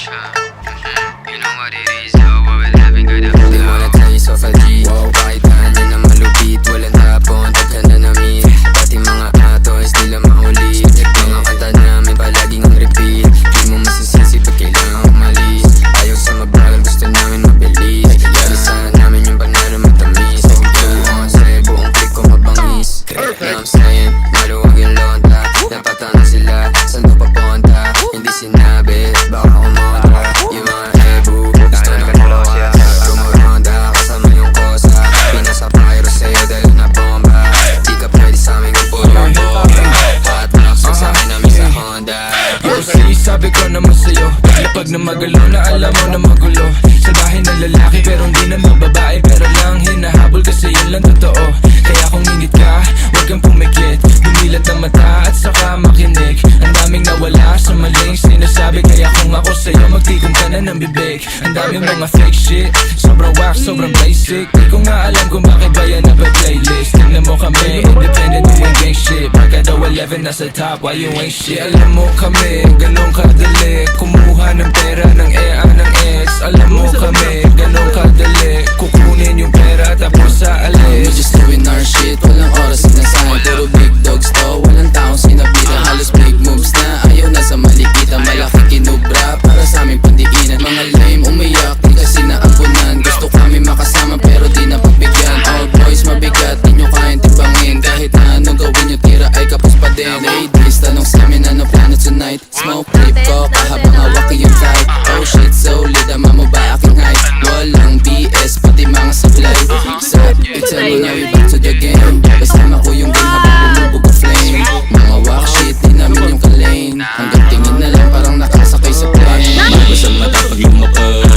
You know what it is, though, what we're living good up. They wanna taste of a G. Wow, kahit na na malupit, walang tapon, tagka na namin. Pati mga atos, nila mahulit. Mga kanta namin palaging on repeat. Di mo masisisi, ba't kailangan umalis? Ayaw sa mabagal, gusto namin mabilis. Lalisan namin yung panalo matamis. Buong sa buong click ko mabangis. Now I'm saying, maluwag yung lonta. Napatana sila, saan ko papunta? Hindi sinabi, baka kumontra. Yung mga ebu, gusto na kumawa. Rumuronda, kasama yung kosa. Pinasa pyro sa'yo dahil na bomba. Di ka pwede sa'min kung puro bomba. Hot box, sasakay namin sa Honda. Yo, sabi ko naman sa'yo, lapag na magalo na alam mo na magulo. Salbahe na lalaki pero hindi naman babae, pero lang hinahabol kasi yun lang totoo. Kaya kung ingit ka, huwag kang pumikit. Dumilat ang mata at saka makinig. Ang daming nawala sa maling sinasabi, kaya kung ako sa'yo magtikom ka na ng bibig. Ang daming mga fake shit, sobrang wax, sobrang basic. Di ko nga alam kung bakit ba yan nape-playlist. Tingnan mo kami, independent doing gang shit. Pagka daw 11 nasa top, why you ain't shit? Alam mo kami, ganun kadali kumuha ng pera ng EA ng S. Alam mo kami, ganun kadali kukunin yung pera tapos sa We're alis. just doing our shit, walang oras sinasabi. Puro big dogs to, walang taong sinabitan. Halos big moves na, ayaw na sa malikitan. Malaki kinubra, para sa aming pandiinan. Mga lame umiyak, di kasi naampunan. Gusto kami makasama pero di napagbigyan. All boys mabigat, di nyo kayang timbangin. Kahit na anong gawin nyo, tira ay kapos pa din. Ladies, tanong sa amin ano plano tonight. Smoke trip ko, kahabang hawaki yung vibe. Oh shit, solid, ama mo ba aking height? Walang BS, pati mga supply. Sa pizza mo na we back to the game. Kasama ko yung game habang bumubog ang flame. Mga walk shit, di namin yung kalane. Hanggang tingin na lang parang nakasakay sa plane. Malabas ang mata pag lumapag.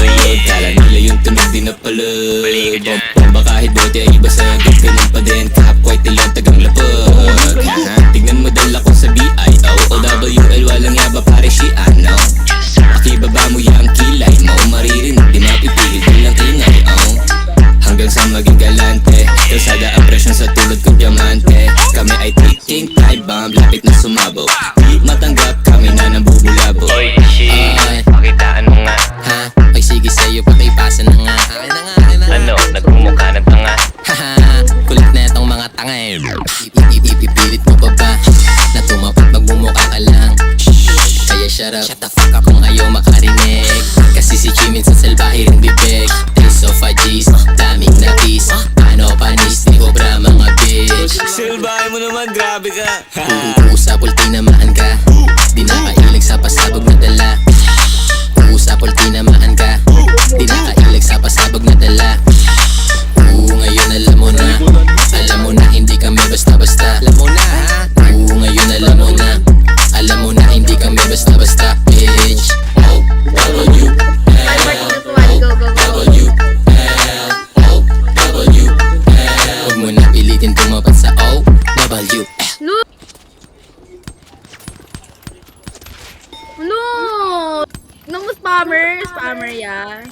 Kala nila yung tunog di napalad. Bomba kahit bote ay iba sa agad, ganun pa din. Kahap white nilang tagang lapag. Tignan mo dala ko sa B.I.O. O.W.L. walang yaba pare si ano. Pakibaba mo yung kilay mo, maririnig di mapipigil bilang ingay. Hanggang sa maging galante, kalsada ang presyon sa tulad kong diamante. Kami ay ticking time bomb, lapit na sumabog. Di matanggap, kami na nang bubulabog. Oy, shit, pakitaan mo nga. Ha? Ay sige sa'yo, patay-pasa na nga. Akin na nga, akin na nga. Ano, nagmumukha ng tanga. Haha, kulit na itong mga tanga eh. Ipipilit mo pa ba? Na tumapat magmumukha ka lang. Kaya shut up, shut the fuck up kung ayaw makarinig. Kasi si Jimin sa salbahe rin bibig. Taste of a G's, daming napis. Ano panis, ni Cobra mga bitch. Silbahin mo naman, grabe ka. Uusap, tinamaan ka. Di nakailig sa pasabog na dala. Uusap, tinamaan ka. Di nakailig sa pasabog na dala. Ngayon alam mo na. Alam mo na hindi kami basta-basta. Alam mo na ha. Ngayon alam mo na. Alam mo na hindi kami basta-basta. Bitch. O-W-L O-W-L O-W-L. Huwag mo na pilitin tumapat sa O-W-L. No! Nung spammer yan.